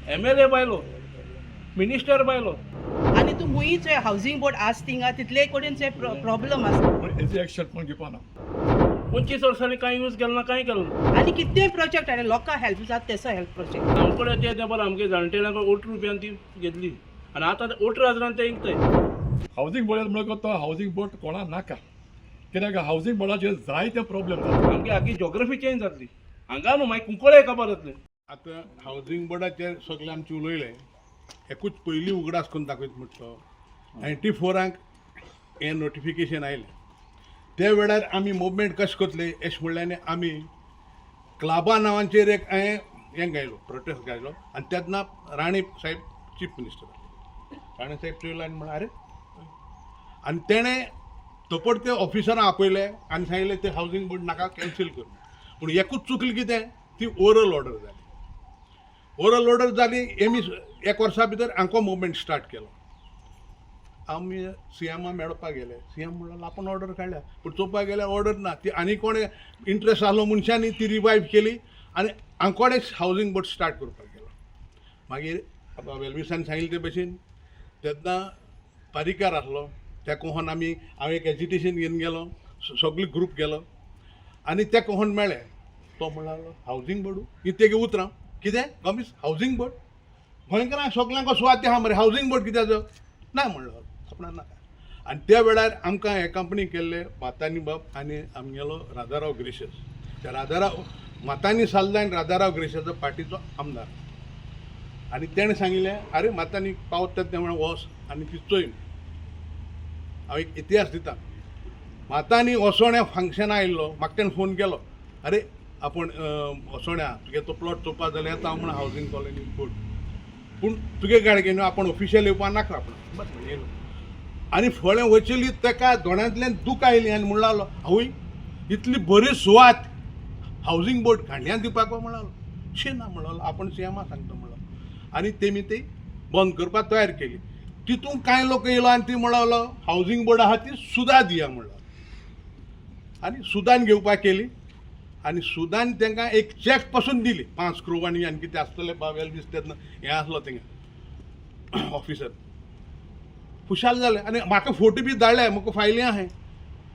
MLA बायलो, minister बायलो. आनी तूं मुईच हावजींग बोर्ड आस थिंगा तितले कडेन प्रॉब्लम आसा पण हेजी एक्शन पण घेवपाना. 25 वर्सांनी कांय यूज केलो ना, कांय केलो ना. आनी कितले प्रोजेक्ट आनी लोकांक हेल्प जाता तेसो हेल्प प्रोजेक्ट आमकडे ते तेंपार आमगे जाणटेल्यांक 8 रुपयान ती घेतली आनी आतां 18,000 ते इंकताय. हावजींग बोर्ड म्हणल्यार तो हावजींग बोर्ड कोणा नाका. कित्याक हावजींग बोर्डाचेर जायते प्रॉब्लेम जाता. आमगे आखी जॉग्रफी चेंज जातली. हांगा न्हू मागीर कुंकळे खबर जातले. आतां हावजींग बोर्डाचेर सगळे आमचे उलयले. एकूच पयलीं उगडास करून दाखयत म्हणटा 94 हें नोटिफिकेशन आयलें. त्या वेळार आमी मुवमेंट कशें करतले अशें म्हणल्यार आमी क्लाबा नांवाचेर एक हांवें हें गायलो प्रोटेस्ट गायलो आनी तेन्ना राणे साहेब चीफ मिनिस्टर राणे साहेब चोयलो आनी म्हणलें अरे आनी तेणें तपट ते ऑफिसरांक आपयले आनी सांगलें ते हावजींग बोर्ड नाका कॅन्सील कर. पूण एकूच चुकली कितें ती ओरल ऑर्डर जाली. ओरल ऑर्डर जाली एमी 1 वर्सा भितर आमको मुवमेंट स्टार्ट केलो. आमी सीएमा मेळपाक गेले. सीएम म्हणलो आपण ऑर्डर काडल्या पूण चोवपाक गेल्यार ऑर्डर ना. ती आनी कोण इंट्रस्ट आसलो मनशांनी ती रिवायव केली आनी आमकोडे हावजींग बोर्ड स्टार्ट करपाक गेलो. मागीर वेलविसान सांगिल्ले ते भशेन तेन्ना पारीकार आसलो त्या कोहन हांव एक एजिटेशन घेवन गेलो. सगळे ग्रूप गेलो आनी त्या कोहन मेळ्ळे. तो म्हणलो हावजींग बोर्डू ही तेगे उतरां कितें कमीच हावजींग बोर्ड गोंयकारांक सगळ्यांक सुवात आहा मरे हावजींग बोर्ड कित्याचो ना म्हणलो आपणा नाका. आनी त्या वेळार आमकां हे कंपनी केल्ले मातानी बाब आनी आमगेलो राजाराव ग्रेशियस. त्या राजाराव मातानी सालदा आनी राजाराव ग्रेशियस पार्टीचो आमदार आनी तेणें सांगिल्लें अरे मातानी पावता तें म्हणून वच आनी ती चोय. हांव एक इतिहास दिता. मातानी ओसोण्या फंक्शना आयिल्लो म्हाका तेणें फोन केलो अरे आपूण ओसोण्या तुगे तो प्लॉट चोवपा जाल्यार येता म्हणून हावजींग कॉलनी बोर्ड पूण तुगे गाडयेन आपूण ऑफिशियल येवपा नाका आपूण बस येयलो. आनी फळें वचली ताका दोळ्यांतल्यान दूख आयली आनी म्हणून लागलो आवय इतली बरी सुवात हावजींग बोर्ड खांड्यान दिवपाक म्हणलो शी ना म्हणलो आपूण सीएमा सांगता म्हणलो. आनी तेमी ती बंद करपाक तयार केली. तितून कांय लोक येयलो आनी ती म्हणलो हावजींग बोर्ड आहा ती सुदा दिया म्हणलो आनी सुदान घेवपाक केली. आनी सुदान तांकां एक चॅक पासून दिली 5 crore आनी कितें आसतलें बावेल दीस तेन्ना हें आसलो थिंगा ऑफिसर खुशाल जालें. आनी म्हाका फोटो बी धाडले म्हाका फायली आहाय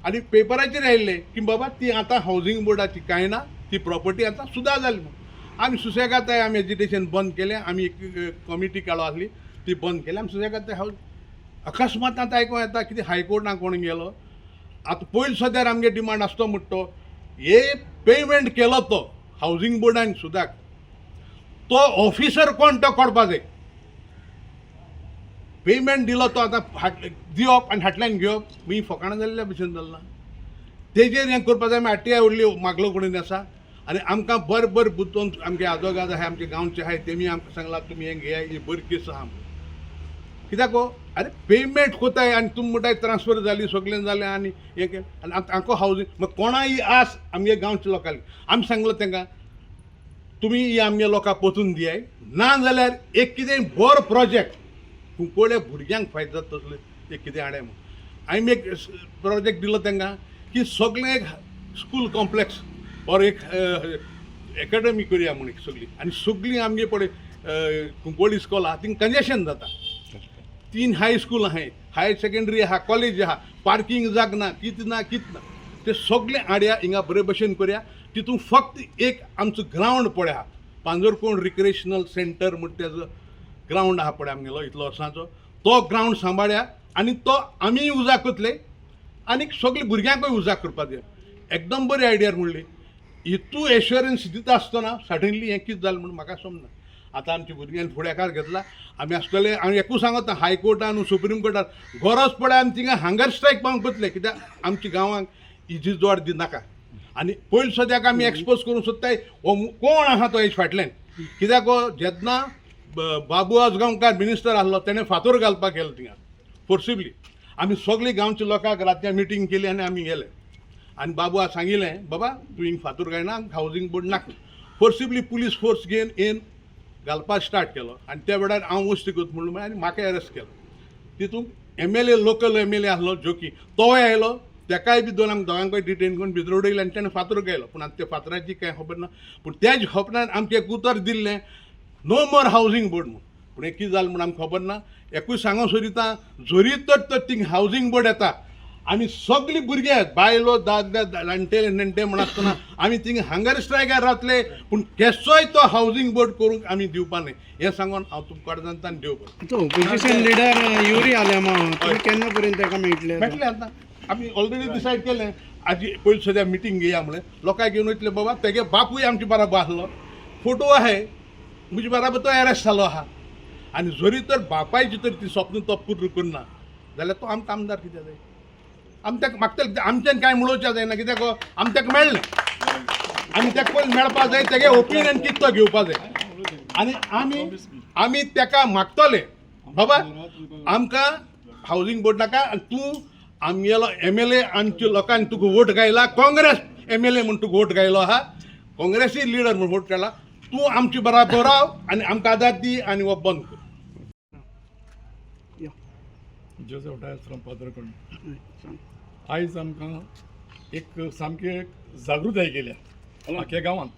आनी पेपराचेर आयिल्ले की बाबा ती आतां हावजींग बोर्डाची कांय ना ती प्रॉपर्टी आतां सुदा जाली म्हणून. आमी सुसेगाद आमी एजिटेशन बंद केलें. आमी एक कमिटी काडो आसली ती बंद केली. आमी सुसेगाद हावज अकस्मात आतां आयकूं येता कितें हायकोर्टाक कोण गेलो. आतां पयलीं सद्यार आमगे डिमांड आसतो म्हणटो हे पेमेंट केलो तो हावजींग बोर्डान सुद्दाक तो ऑफिसर कोण तो काडपा जाय. पेमेंट दिलो तो आतां दिवप आनी फाटल्यान घेवप मी फकाणां जाल्ल्या भशेन जालें ना. तेजेर हें करपा जाय. आमी आरटीआय व्हडली मागलो कडेन आसा आनी आमकां बरें बुद्दोन आमगे आजोगाद आहाय आमचे गांवचे आहाय तेमी आमकां सांगलां तुमी हें घेयाय ही बरी केस आहा म्हणून. कित्याक अरे पेमेंट कोताय आनी तुमी म्हणटाय ट्रान्सफर जाली सगळें जालें आनी हें केलें आनी आमकां हावजींग मग कोणाय आस आमगे गांवच्या लोकांनी आमी सांगलो तांकां तुमी ही आमगे लोकांक पोचून दियाय ना जाल्यार एक कितें बरो प्रोजेक्ट कुंकोळ्या भुरग्यांक फायदो जाता तसलें एक कितें हाडे म्हणून. हांवें एक प्रोजेक्ट दिलो तांकां की सगळें एक स्कूल कॉम्प्लेक्स और एक एकाडमी करया म्हणून सगळी आनी सगळीं आमगे पळय कुंकोळी स्कूल आहा थिंग कंजेशन जाता. 3 हाय स्कूल आहाय हायर सेकंडरी आहा कॉलेज आहा पार्किंग जाग ना कितें ना ते सगळें हाडया हिंगा बरे भशेन करया. तितून फक्त एक आमचो ग्रावंड पळय आहा पांजरकोण रिक्रिएशनल सेंटर म्हण तेजो ग्रावंड आहा पळय आमगेलो इतलो वर्सांचो तो ग्रावंड सांबाळ्या आनी तो आमी उजा करतले आनी सगळे भुरग्यांकूय उजा करपाक दिया. एकदम बरी आयडिया म्हणली. हितू एश्युरन्स दिता आसतना सडनली हें कितें जालें म्हणून म्हाका समजना. आतां आमच्या भुरग्यांनी फुडाकार घेतला. आमी आसतले हांव एकूच सांगता हायकोर्टान सुप्रीम कोर्टान गरज पडल्यार आमी थिंगा हांगर स्ट्रायक पावंक वतले कित्याक आमच्या गांवांक इजी जोड दिनाका. आनी पयलीं सद्याक आमी एक्सपोज करूंक सोदताय कोण आहा तो हेज फाटल्यान कित्याक जेन्ना बाबू आजगांवकार मिनिस्टर आसलो तेणें फातर घालपाक गेलो थिंगा फोर्सिबली. आमी सगळीं गांवच्या लोकांक रातच्या मिटींग केली आनी आमी गेले आनी बाबू सांगिल्लें बाबा तूं हिंग फातर गायना हावजींग बोर्ड नाका. फोर्सिबली पुलीस फोर्स घेवन येवन घालपाक स्टार्ट केलो आनी त्या वेळार हांव वस्ती करता म्हणून आनी म्हाका अरेस्ट केलो. तितून MLA लोकल MLA आसलो जोकी तोय आयलो ताकाय बी दोन आमी दोगांकूय डिटेन करून भितर उडयलें आनी तेणें फातर गेलो. पूण आतां त्या फातराची कांय खबर ना. पूण त्याच खबरान आमचें एक उतर दिल्लें नो मोर हावजींग बोर्ड म्हणून. पूण हें कितें जालें म्हणून आमकां खबर ना. एकूच सांगो सोदिता, जोरी तर थिंग हावजींग बोर्ड येता, आमी सगळीं भुरगे बायलो दादले जाणटे नेणटे म्हण आसतना आमी थिंग हांगर स्ट्रायकार रावतले, पूण केसोय तो हावजींग बोर्ड करूंक आमी दिवपा न्हय हें सांगून हांव तुमकां कोडे आनी देव बरें. तो ओपोजिशन लिडर युरी आल्या मग तुम्ही केन्ना पर्यंत ताका मेळटले मेळटलें आतां. आमी ऑलरेडी डिसायड केलें आजी पयलीं सद्या मिटींग घेया म्हणलें. लोकांक घेवन वयतले बाबा, तेगे बापूय आमचे बराबर आसलो, फोटो आहे म्हजे बराबर तो अरेस्ट जालो आहा. आनी जरी तर बापायची तर ती स्वप्न तो पूर्ण करना जाल्यार तो आमकां आमदार कित्याक जाय. आमी ताका मागतले, आमच्यान कांय म्हणोवचें जायना कित्याक आमी ताका मेळ्ळें. आमी ताका पयलीं मेळपा जाय, तेगे ओपिनियन कितें तो घेवपा जाय. आनी आमी ताका मागतले बाबा आमकां हावजींग बोर्ड नाका. आनी तूं आमगेलो MLA आमच्या लोकांनी तुका वोट घायला, काँग्रेस MLA म्हूण तुका वोट घायलो आहा, काँग्रेसी लिडर म्हूण वोट केला. तूं आमचे बराबर राव आनी आमकां आदार दी आनी हो बंद कर. जोसेफ डायस फ्रॉम पाद्रकोण. आयज आमकां एक सामकी जागृताय केल्या आख्या गांवांत.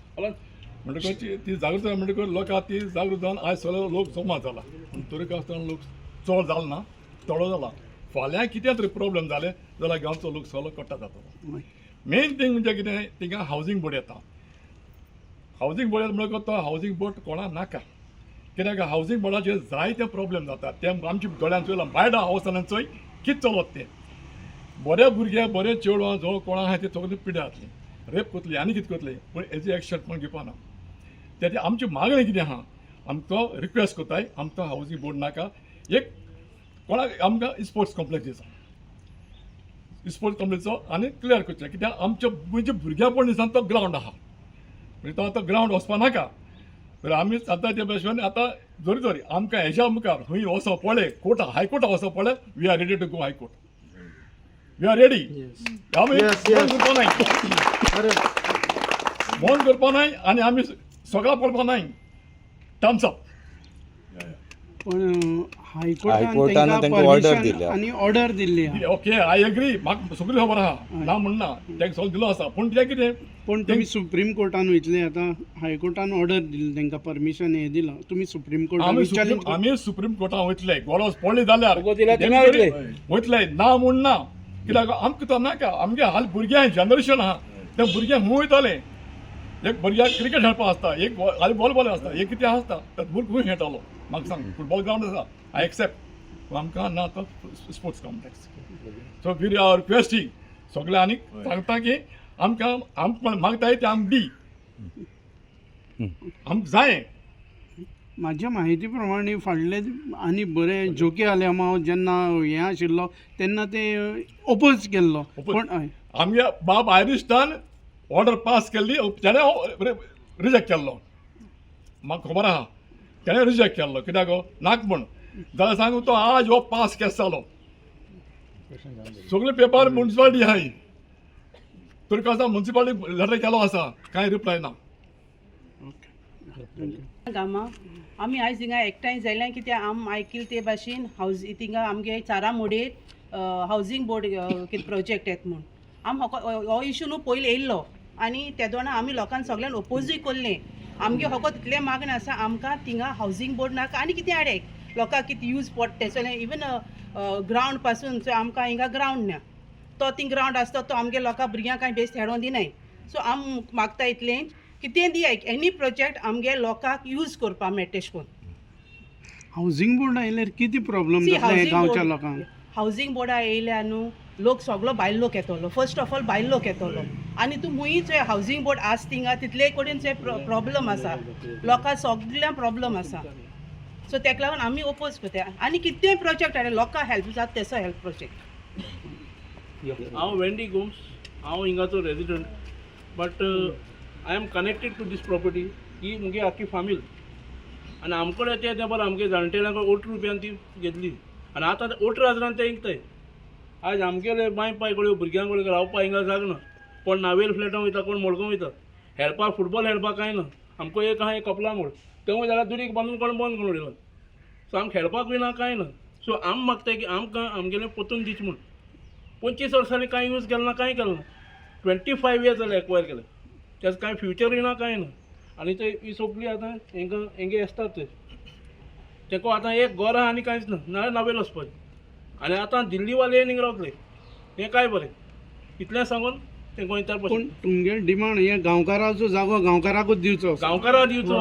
म्हणटकच ती जागृताय म्हणटकच लोकां ती जागृत जावन आयज सगळो लोक जमा जाला. पूण तरी आसतना लोक चड जालो ना, थोडो जाला. फाल्यां कितें तरी प्रॉब्लेम जाले जाल्यार गांवचो लोक सगळो कट्टा जातलो. मेन थींग म्हणजे कितें, थिंगा हावजींग बोर्ड येता. हावजींग बोर्ड येता म्हणटकच तो हावजींग बोर्ड कोणाक नाका. कित्याक हावजींग बोर्डाचेर जायते प्रॉब्लेम जातात. ते आमच्या दोळ्यान चोयलां बायडा हावसांनी चोय कितें चलत तें. बरे भुरगे बरे चेडवां जो कोणा आहा ते सगळे पिड्डे जातले, रेप करतले आनी कितें करतले, पूण हेजी एक्शन कोण घेवपा ना. तेजे आमची मागणी कितें आहा, आमकां रिक्वेस्ट कोताय, आमकां हावजींग बोर्ड नाका. एक कोणाक आमकां स्पोर्ट्स कॉम्प्लेक्स दिसा, स्पोर्ट्स कॉम्प्लेक्सो आनी क्लियर करचें. कित्याक आमच्या म्हणजे भुरग्यापण दिसान तो ग्रावंड आहा, म्हणजे तो आतां ग्रावंड वचपा नाका. तर आमी आतां ते भशेन आतां जोरी आमकां हेज्या मुखार खंय वचो पडले, कोर्टा हायकोर्टा वचो पडले, we are ready to go high court. We are ready. आमी करपा नाय, बंद करपा नाय आनी आमी सगळा पडपा नाय. Thumbs up. पण हायकोर्टान तांकां ऑर्डर दिल्या आनी ऑर्डर दिल्ली आहा. ओके, आय एग्री, म्हाका सगळी खबर आहा, ना म्हणना तांकां सगळो दिलो आसा. पूण तें कितें, पण तुम्ही सुप्रीम कोर्टान वयतले. आतां हायकोर्टान ऑर्डर दिली, तांकां परमिशन हे दिलां. तुम्ही सुप्रीम कोर्टान आमी सुप्रीम कोर्टान वयतले, गरज पडली जाल्यार वयतले, ना म्हणना. कित्याक आमकां तो नाका. आमगे हाल भुरग्यां जनरेशन आहा, त्या भुरग्यांक खूंय वयताले. एक भुरग्याक क्रिकेट खेळपा आसता, एक वॉलीबॉल आसता, एक कितें आसता, तो भुरगो खूंय खेळटालो. म्हाका सांग, फुटबॉल ग्रावंड आसा, आय एक्सेप्ट. आमकां ना तो sports complex. So we are requesting सगळे आनी सांगता की आमकां मागताय ते आमकां दी, आमकां जाय. म्हाज्या म्हायती प्रमाणे फाडले आनी बरे जोके आल्यामांव जेन्ना हें आशिल्लो तेन्ना ते ओपोज केल्लो. पण आमगे बाब आयरिस्टान ऑर्डर पास केल्ली, तेणें रिजेक्ट केल्लो. म्हाका खबर आहा, तेणें रिजेक्ट केल्लो. कित्याक नाक म्हण जाल्यार सांगू तो आज हो पास केस जालो. सगळे पेपर म्युन्सिपालिटी आहाय. तरी कसो म्युन्सिपालिटी लेटर केलो आसा, कांय रिप्लाय ना. गांवां आमी आयज हिंगा एकठांय जाल्यां कित्याक आयकिल्लें ते भाशेन थिंगा आमगे चारा मोडेर हावजींग बोर्ड कितें प्रोजेक्ट येता म्हूण. हो इशू न्हू पयलीं येयल्लो आनी ते दोना आमी लोकांक सगळ्यान ओपोजूय कोल्लें. आमगे फकत इतलें मागणें आसा, आमकां थिंगा हावजींग बोर्ड नाका आनी कितें हाडेक लोकांक कितें यूज पडटा तें इवन ग्रावंड पासून आमकां हिंगा ग्रावंड ना. तो थिंग ग्रावंड आसता तो आमगे लोकां भुरग्यांक कांय बेस्ट खेळोंक दिनाय. सो आम मागता इतलें कितें दियाय, एनी प्रोजेक्ट आमगे लोकांक यूज करपा मेळटा तेश कोन. हावजींग बोर्ड आयल्यार कितें प्रॉब्लेम जातले गांवच्या लोकांक. हावजींग बोर्डा येयल्या न्हू, लोक सगळो भायलो लोक येतलो. फर्स्ट ऑफ ऑल भायलो लोक येतलो आनी तूं मुयीच हावजींग बोर्ड आस थिंगा तितले कडेन प्रॉब्लम आसा, लोकांक सगळ्यांक प्रॉब्लम आसा. सो तेका लागून आमी ओपोज करता. आनी कितेंय प्रोजेक्ट हाडे लोकांक हेल्प जाता तेसो हेल्प प्रोजेक्ट. हांव वेंडी गोम्स, हांव हिंगाचो resident, but I am connected to this property. ही मुगे आख्खी फामील आनी आमकडे ते बरें आमगे जाणटेल्यांक 8 रुपयान ती घेतली आनी आतां 18,000 ते इंकताय. आज आमगेले बाय पाय कडेन भुरग्यांक कडेन रावपा हिंगा जाग ना. कोण नावेल फ्लॅटां वयता, कोण मडगांव वयता. खेळपाक फुटबॉल खेळपाक कांय ना. आमकां एक आहा एक कपला मोड, थंय जाल्यार दुरीक बांदून कोण बंद करून उडयला. सो आमकां खेळपाकूय ना कांय ना. सो आम मागताय की आमकां आमगेलें पोतून दिवचें म्हूण. 25 वर्सांनी कांय यूज केलें ना, कांय केलें ना. 25 इयर्स जाले एक्वायर केले, त्याचं कांय फ्युचरय ना कांय ना. आनी ते ही सोंपली आतां हेंगे येतात ते तेको आतां एक घर आहा आनी कांयच ना नाल्यार नावेल वचपाचें आनी आतां दिल्लीवाले हिंग रावतले हें काय बरें इतलें सांगून तें गोंयकार पूण तुमगे डिमांड हे गांवकाराचो जागो गांवकाराकूच दिवचो गांवकारां दिवचो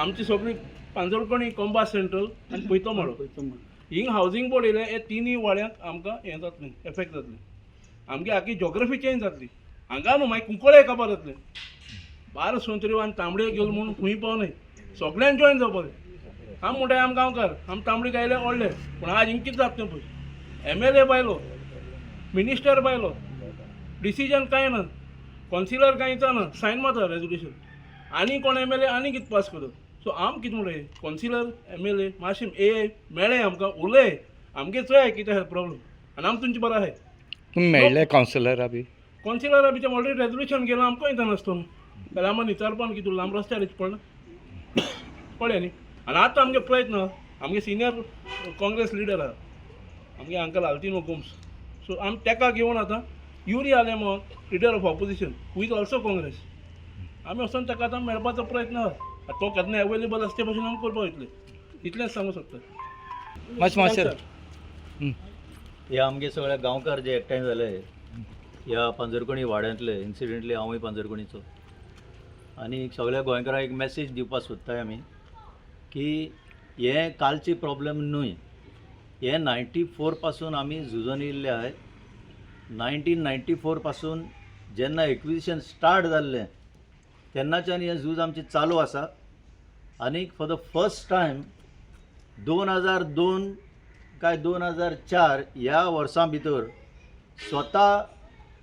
आमची सगळी पांजरकणी कोंबा सेंट्रल आनी पयतो माडो हिंग हावजींग बोर्ड येयले हे तिनूय वाड्यांक आमकां हें जातलें एफेक्ट जातलें आमगे आख्खी जॉग्रफी चेंज जातली हांगा न्हू मागीर कुंकळे काबार जातलें 12 संत्र्यो आनी तांबड्यो घेवन म्हणून खंय पावनाय सगळ्यांक जॉयन जावपाचें आम म्हणटाय आम गांवकार आम तांबडी गायले व्हडले पूण आज हिंग कितें जाता तें पळय MLA बायलो मिनिस्टर बायलो डिसिजन कांय ना कॉन्सिलर कांय ना सायन मारता रेजोल्युशन आनी कोण MLA आनी कितें पास करत सो आम कितें म्हणटाय कॉन्सिलर MLA मातशें मेळ्ळे आमकां उलय आमगे चोय कितें आहा प्रॉब्लम आनी आम तुमचे बरें आहाय तुम्ही मेळ्ळे कावन्सिलरा बी कॉन्सिलरा भितर ऑलरेडी रेजोल्युशन गेलां आमकां येता नासतो जाल्यार आमी विचारपान कितें लांब रस्त्यार पडना पळय न्ही आनी आतां आमगे प्रयत्न आमगे सिनियर काँग्रेस लिडर आहा आमगे अंकल आल्तिनो गोम्स सो आमी तेका घेवन आतां Yuri Alemao leader of opposition who is also Congress आमी वचोन ताका आतां मेळपाचो प्रयत्न आहा तो केन्ना एवेलेबल आसचे भशेन आमी करपाक वयतले इतलेंच सांगूं शकता मातशें हे आमगे सगळे गांवकार जे एकठांय जाले ह्या पांजरकणी वाड्यांतले इन्सिडेंटली हांवूय पांजरकणीचो आनी सगळ्या गोंयकारांक एक मॅसेज दिवपाक सोदताय आमी की हे कालची प्रॉब्लेम न्हय हे 94 पासून आमी झुजून येयल्ले आहाय 1994 पासून जेन्ना एक्विजिशन स्टार्ट जाल्लें तेन्नाच्यान हें झूज आमची चालू आसा आनी फॉर द फर्स्ट टायम 2002 काय 2004 ह्या वर्सां भितर स्वता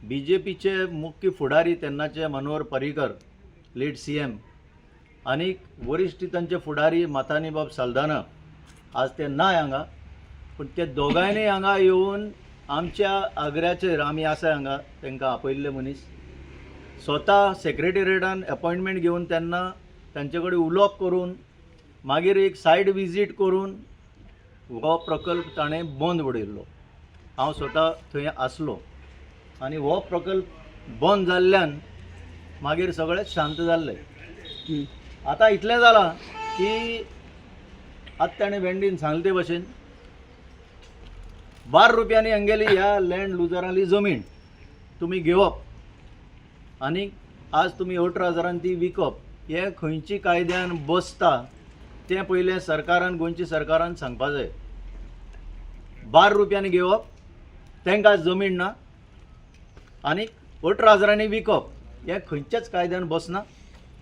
BJPचे मुख्य फुडारी तेन्नाचे मनोहर पर्रीकर लेट CM आनीक वरिश्ठ तांचे फुडारी माथानी बाब साल्दाना आज ते नाय हांगा पूण ते दोगांयनी हांगा येवन आमच्या आग्र्याचेर आमी आसा हांगा तांकां आपयल्ले मनीस स्वता सेक्रेटेरियेटान अपॉयंटमेंट घेवन तेन्ना तांचे कडेन उलोवप करून मागीर एक सायड विजीट करून हो प्रकल्प ताणें बंद उडयल्लो हांव स्वता थंय आसलो आनी हो प्रकल्प बंद जाल्ल्यान मागीर सगळें शांत जाल्लें आतां इतलें जालां की आतां ताणें वेंडीन सांगले ते भशेन 12 रुपयांनी हांगेली ह्या लँड लुजरांतली जमीन तुमी घेवप आनी आज तुमी 18,000 ती विकप हें खंयची कायद्यान बसता तें पयलें सरकारान गोंयच्या सरकारान सांगपा जाय 12 रुपयांनी घेवप तांकां जमीन ना आनी 18,000 विकप हें खंयच्याच कायद्यान बसना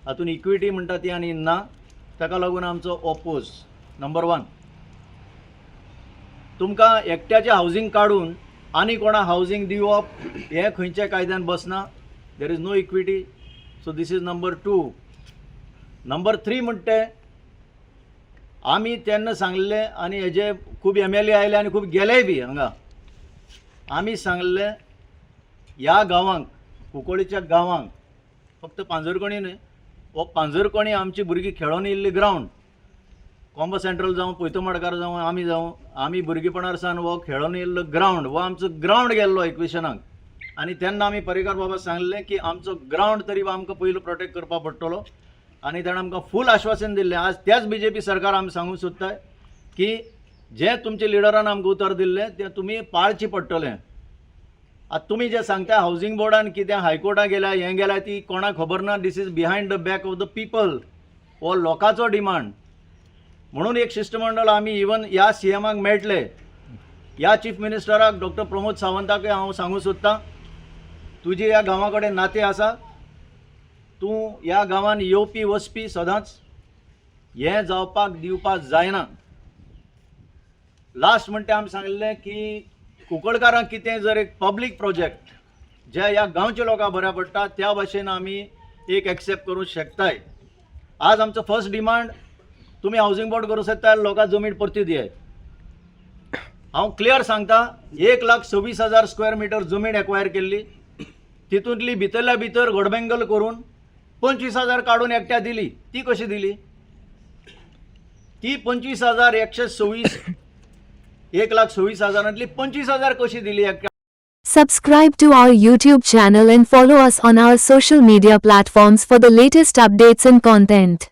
हातून इक्विटी म्हणटा ती आनी ना ताका लागून आमचो ओपोज नंबर 1 तुमकां एकट्याचें हावजींग काडून आनी कोणा हावजींग दिवप हें खंयच्या कायद्यान बसना there is no equity so this is number 2 number 3 म्हणटा आमी तेन्ना सांगलें आनी हेजे खूब MLA आयले आनी खूब गेलेय बी हांगा आमी सांगलें ह्या गांवांक कुंकळीच्या गांवांक फक्त पांजरकणी न्हय हो पांजरकणी आमची भुरगीं खेळोन येयल्ली ग्रावंड कॉम्बो सेंट्रल जावं पयतोमाडकार जावं आमी भुरगेपणार सावन हो खेळोन येयल्लो ग्रावंड हो आमचो ग्रावंड गेल्लो एक्विशनाक आनी तेन्ना आमी पर्रीकार बाबा सांगलें की आमचो ग्रावंड तरी आमकां पयलो प्रोटेक्ट करपाक पडटलो आनी ताणें आमकां फूल आश्वासन दिल्लें आज त्याच BJP सरकार आमी सांगूंक सोदताय की जें तुमच्या लिडरान आमकां उतर दिल्लें तें तुमी पाळचें पडटलें आतां तुमी जें सांगता हावजींग बोर्डान कितें हायकोर्टाक गेल्या हें गेल्या ती कोणाक खबर ना this is behind the back of the people हो लोकांचो डिमांड म्हणून एक शिष्टमंडळ आमी इवन ह्या CMाक मेळटले ह्या चीफ मिनिस्टराक डॉक्टर प्रमोद सावंताकय हांव सांगूंक सोदतां तुजी ह्या गांवा कडेन नातें आसा तूं ह्या गांवांत येवपी वचपी सदांच हें जावपाक दिवपाक जायना लास्ट म्हणटा आमी सांगलें की कुंकळकारांक कितें जर एक पब्लीक प्रोजेक्ट जे ह्या गांवच्या लोकांक बऱ्या पडटा त्या भाशेन आमी एक एक्सेप्ट करूंक शकताय आज आमचो फर्स्ट डिमांड तुमी हावजींग बोर्ड करूंक सोदता लोकांक जमीन परती दियाय हांव क्लियर सांगता 1,26,000 स्क्वेअर मिटर जमीन एक्वायर केल्ली तितूंतली भितरल्या भितर घोडबेंगल करून 25,000 काडून एकट्या दिली ती कशी दिली ती 25,126 1,26,000 25,000 कशी दिली एकट्या Subscribe to our YouTube channel and follow us on our social media platforms for the latest updates and content.